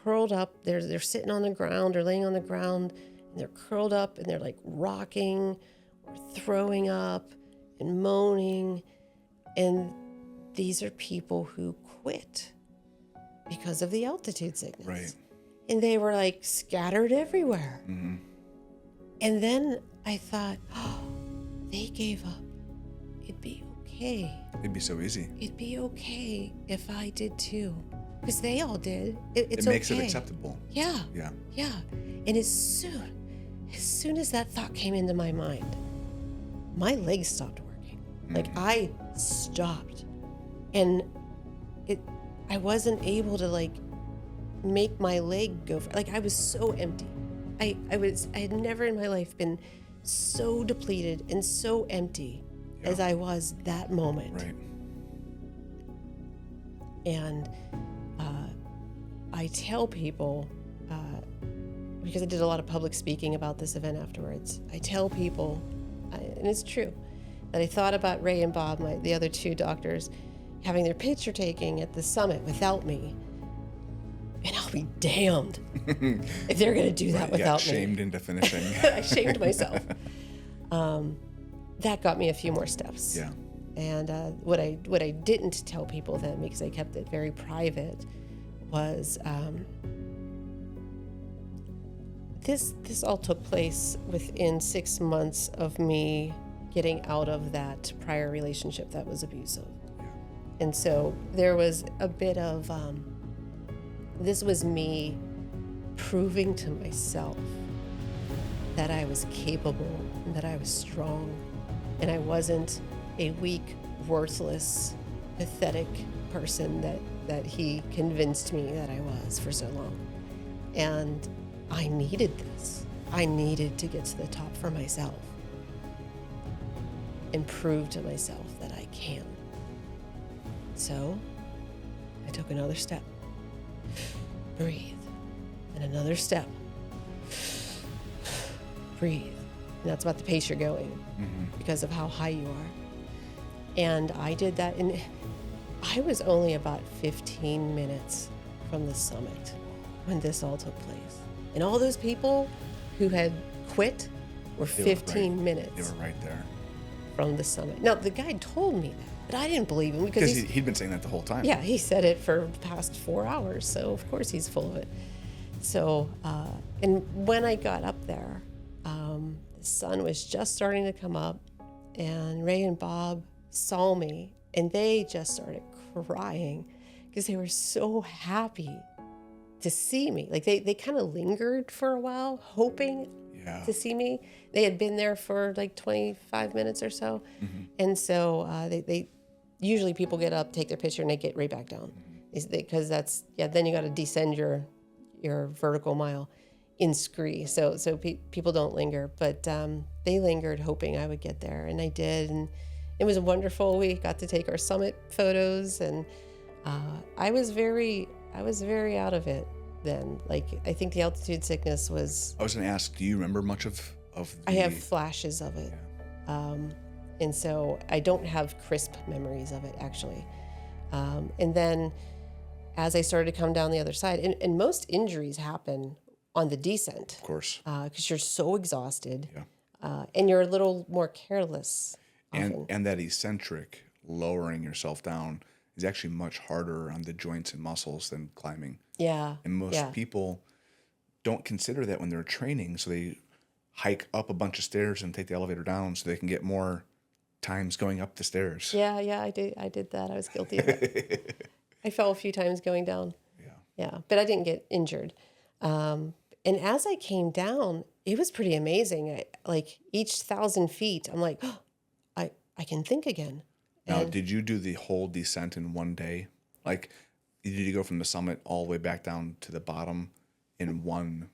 curled up. They're sitting on the ground or laying on the ground, and they're curled up and they're like rocking or throwing up and moaning. And these are people who quit because of the altitude sickness. Right. And they were like scattered everywhere. Mm-hmm. And then I thought, oh, they gave up. It'd be okay. It'd be so easy. It'd be okay if I did too. Because they all did. It makes okay. it acceptable. Yeah. Yeah. Yeah. And as soon as that thought came into my mind, my legs stopped working. Like I stopped. And I wasn't able to like make my leg go like I was so empty. I had never in my life been so depleted and so empty as I was that moment. Right. And I tell people, because I did a lot of public speaking about this event afterwards, I tell people, and it's true, that I thought about Ray and Bob, the other two doctors, having their picture taking at the summit without me. And I'll be damned if they're going to do that without me. Shamed into finishing. I shamed myself. That got me a few more steps. Yeah. And what I didn't tell people then, because I kept it very private, was this all took place within 6 months of me getting out of that prior relationship that was abusive. Yeah. And so there was a bit of this was me proving to myself that I was capable and that I was strong and I wasn't a weak, worthless, pathetic person that he convinced me that I was for so long. And I needed this. I needed to get to the top for myself and prove to myself that I can. So I took another step. Breathe. And another step. Breathe. And that's about the pace you're going because of how high you are. And I did that, and I was only about 15 minutes from the summit when this all took place. And all those people who had quit were 15 minutes. They were right there. From the summit. Now, the guide told me that, but I didn't believe him because he'd been saying that the whole time. Yeah, he said it for the past 4 hours, so of course he's full of it. So, and when I got up there, the sun was just starting to come up, and Ray and Bob saw me, and they just started crying because they were so happy to see me. Like they kind of lingered for a while, hoping to see me. They had been there for like 25 minutes or so. And so they usually people get up, take their picture, and they get right back down. Because then you got to descend your vertical mile in scree. So people don't linger, but they lingered hoping I would get there, and I did. And it was wonderful. We got to take our summit photos, and I was very out of it then. Like, I think the altitude sickness was... I was going to ask, do you remember much of the... I have flashes of it. Yeah. And so I don't have crisp memories of it, actually. And then as I started to come down the other side, and most injuries happen on the descent. Of course. Because you're so exhausted. Yeah. And you're a little more careless. And that eccentric, lowering yourself down, is actually much harder on the joints and muscles than climbing. Yeah. And most people don't consider that when they're training, so they hike up a bunch of stairs and take the elevator down so they can get more times going up the stairs. Yeah, I did that. I was guilty of it. I fell a few times going down. Yeah, but I didn't get injured. And as I came down, it was pretty amazing. Like each 1,000 feet, I'm like, oh, I can think again. Now, did you do the whole descent in one day? Like, did you go from the summit all the way back down to the bottom in one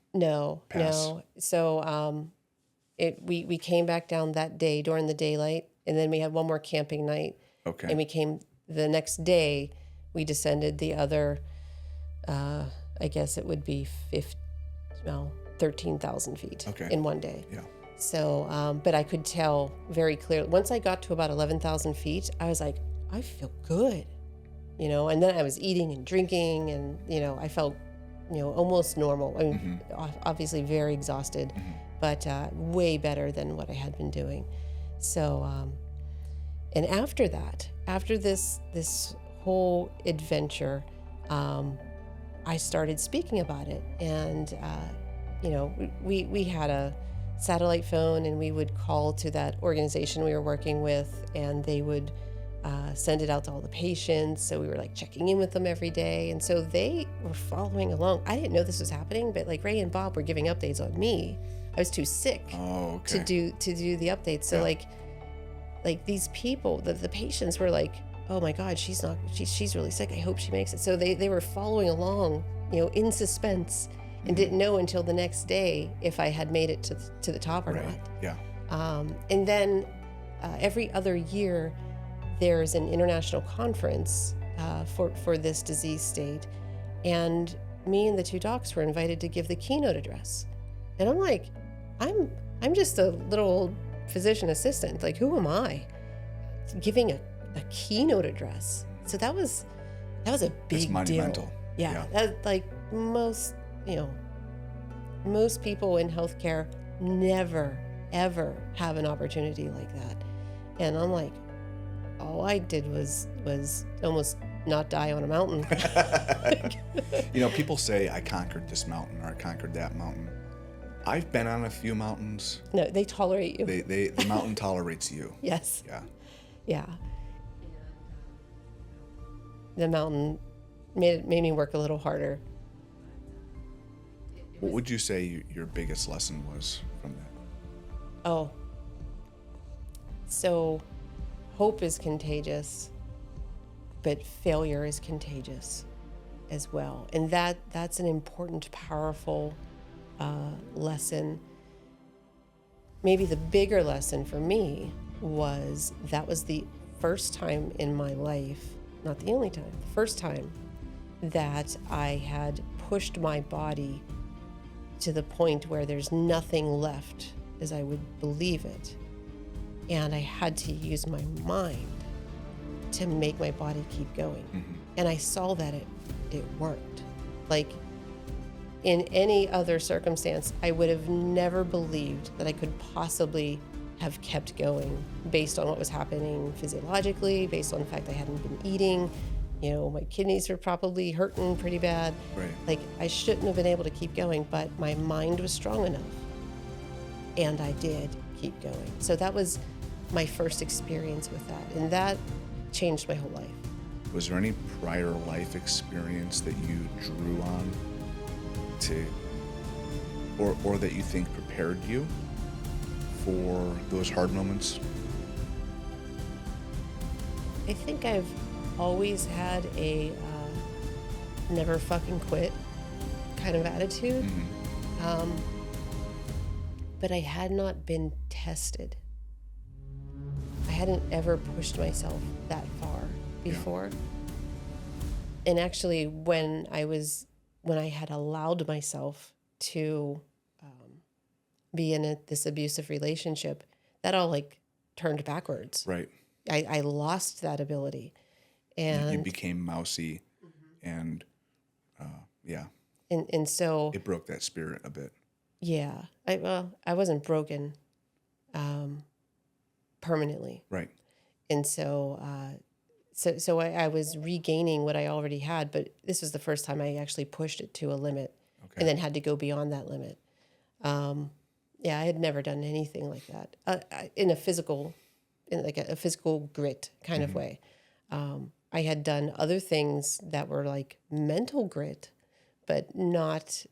pass? No. So we came back down that day during the daylight, and then we had one more camping night. Okay. And we came the next day. We descended the other. I guess it would be 13,000 feet in one day. Yeah. So, but I could tell very clearly once I got to about 11,000 feet, I was like, I feel good, and then I was eating and drinking, and, I felt, almost normal. I mean, obviously very exhausted, but way better than what I had been doing. So, and after that, after this whole adventure, I started speaking about it, and we had a satellite phone, and we would call to that organization we were working with, and they would send it out to all the patients. So we were like checking in with them every day, and so they were following along. I didn't know this was happening, but like Ray and Bob were giving updates on me. I was too sick to do the updates. So like these people, the patients were like, oh my God, she's really sick. I hope she makes it. So they were following along, in suspense, and didn't know until the next day if I had made it to the top or not. Yeah. And then every other year, there's an international conference for this disease state, and me and the two docs were invited to give the keynote address. And I'm like, I'm just a little old physician assistant. Like, who am I giving a keynote address? So that was a big It's monumental. deal. Yeah. That, like most people in healthcare never ever have an opportunity like that. And I'm like, all I did was almost not die on a mountain. People say I conquered this mountain or I conquered that mountain. I've been on a few mountains. No, they tolerate you. The mountain tolerates you. Yes. Yeah. Yeah. The mountain made me work a little harder. What would you say your biggest lesson was from that? Oh. So hope is contagious, but failure is contagious as well. And that's an important, powerful lesson. Maybe the bigger lesson for me was that was the first time in my life, not the only time, the first time that I had pushed my body to the point where there's nothing left as I would believe it. And I had to use my mind to make my body keep going. Mm-hmm. And I saw that it worked. Like, in any other circumstance, I would have never believed that I could possibly have kept going based on what was happening physiologically, based on the fact I hadn't been eating. My kidneys were probably hurting pretty bad. Right. Like, I shouldn't have been able to keep going, but my mind was strong enough. And I did keep going. So that was my first experience with that. And that changed my whole life. Was there any prior life experience that you drew on to, or that you think prepared you for those hard moments? I think I've always had a never fucking quit kind of attitude. Mm-hmm. But I had not been tested. I hadn't ever pushed myself that far before. Yeah. And actually, when I had allowed myself to be in this abusive relationship, that all turned backwards. Right. I lost that ability. And you became mousy, and and so it broke that spirit a bit. Yeah, I wasn't broken permanently, Right? And so I was regaining what I already had, but this was the first time I actually pushed it to a limit, and then had to go beyond that limit. I had never done anything like that in a physical grit kind of way. I had done other things that were like mental grit, but not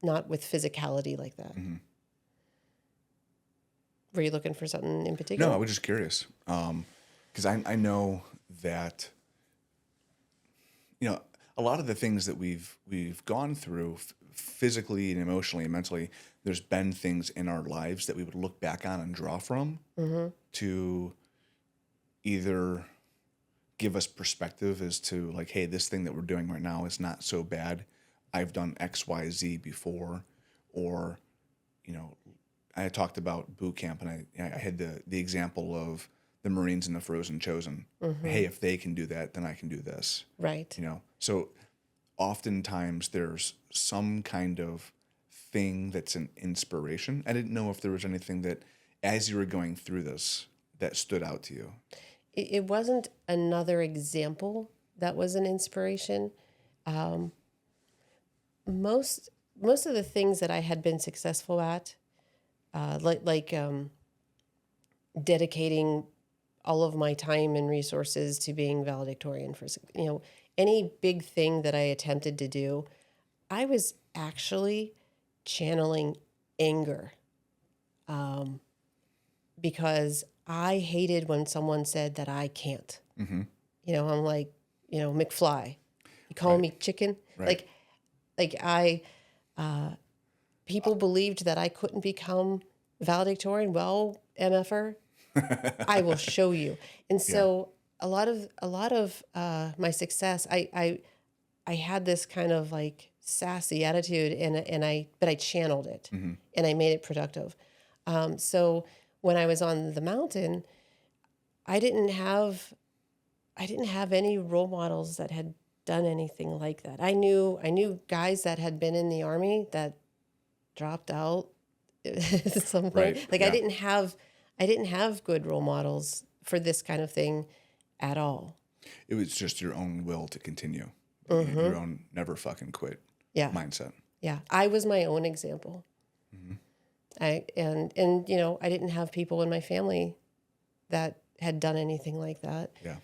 with physicality like that. Mm-hmm. Were you looking for something in particular? No, I was just curious. Because I know that, a lot of the things that we've gone through physically and emotionally and mentally, there's been things in our lives that we would look back on and draw from to either give us perspective as to like, hey, this thing that we're doing right now is not so bad. I've done X, Y, Z before, or, you know, I had talked about boot camp, and I had the example of the Marines and the Frozen Chosen. Hey, if they can do that, then I can do this. Right. You know, so oftentimes there's some kind of thing that's an inspiration. I didn't know if there was anything that, as you were going through this, that stood out to you. It wasn't another example that was an inspiration. Most of the things that I had been successful at, like dedicating all of my time and resources to being valedictorian for, any big thing that I attempted to do, I was actually channeling anger, because I hated when someone said that I can't. I'm like, McFly. You call me chicken? Right. People believed that I couldn't become valedictorian. Well, MFer, I will show you. And so a lot of my success, I had this kind of like sassy attitude, but I channeled it and I made it productive. So when I was on the mountain, I didn't have any role models that had done anything like that. I knew guys that had been in the Army that dropped out at some point. Right. Like I didn't have good role models for this kind of thing at all. It was just your own will to continue, your own never fucking quit mindset. Yeah, I was my own example. I didn't have people in my family that had done anything like that. Yeah.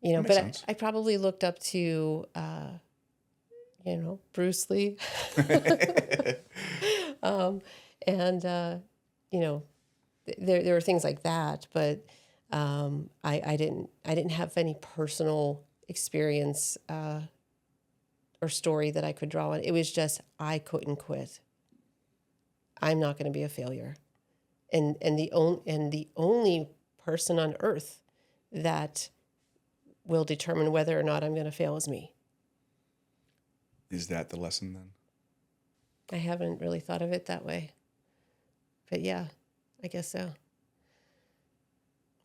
But I probably looked up to, Bruce Lee, there were things like that, but I didn't have any personal experience or story that I could draw on. It was just I couldn't quit. I'm not going to be a failure, and the only person on earth that will determine whether or not I'm going to fail is me. Is that the lesson then? I haven't really thought of it that way, but yeah, I guess so.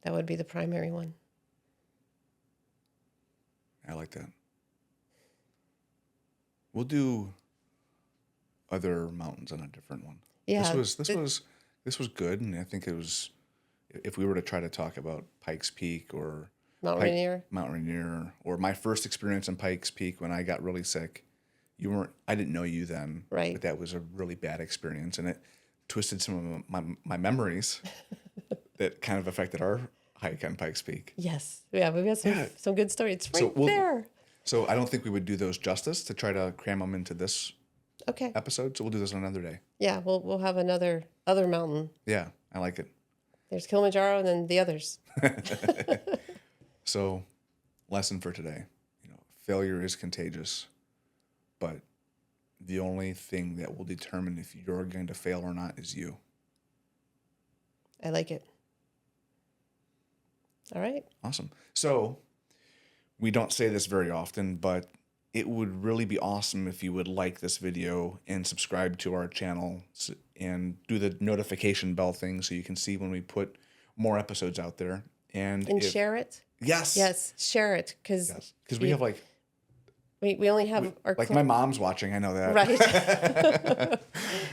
That would be the primary one. I like that. We'll do other mountains on a different one. Yeah, this was good, and I think it was. If we were to try to talk about Pikes Peak or Mount Rainier, or my first experience on Pikes Peak when I got really sick, I didn't know you then, right? But that was a really bad experience, and it twisted some of my memories that kind of affected our hike on Pikes Peak. Yes, yeah, we've got some good stories. It's right there. So I don't think we would do those justice to try to cram them into this Okay. episode. So we'll do this on another day. Yeah, we'll have other mountain. Yeah, I like it. There's Kilimanjaro and then the others. So, lesson for today: failure is contagious, but the only thing that will determine if you're going to fail or not is you. I like it. All right. Awesome. So, we don't say this very often, but it would really be awesome if you would like this video and subscribe to our channel and do the notification bell thing so you can see when we put more episodes out there. And share it. Yes. Yes, share it because we have like we only have our my mom's watching. I know that. Right.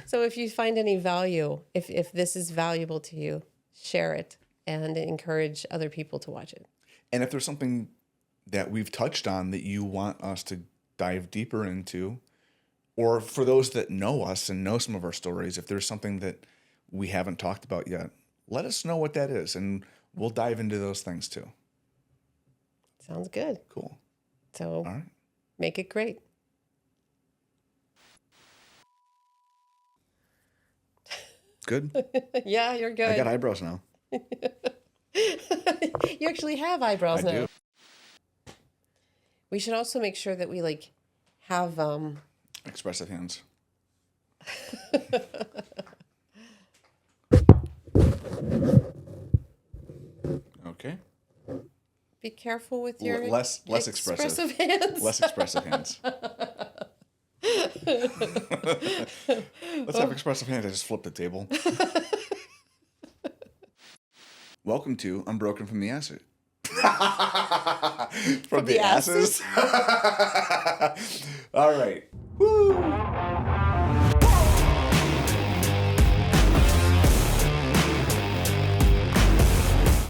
So if you find any value, if this is valuable to you, share it and encourage other people to watch it. And if there's something that we've touched on that you want us to dive deeper into, or for those that know us and know some of our stories, if there's something that we haven't talked about yet, let us know what that is, and we'll dive into those things too. Sounds good. Cool. So all right. Make it great. Good? Yeah, you're good. I got eyebrows now. You actually have eyebrows now. I do. We should also make sure that we have Expressive hands. Okay. Be careful with your Less expressive hands. Less expressive hands. Let's have expressive hands. I just flipped the table. Welcome to Unbroken from the Ashes. From the asses? All right. Woo!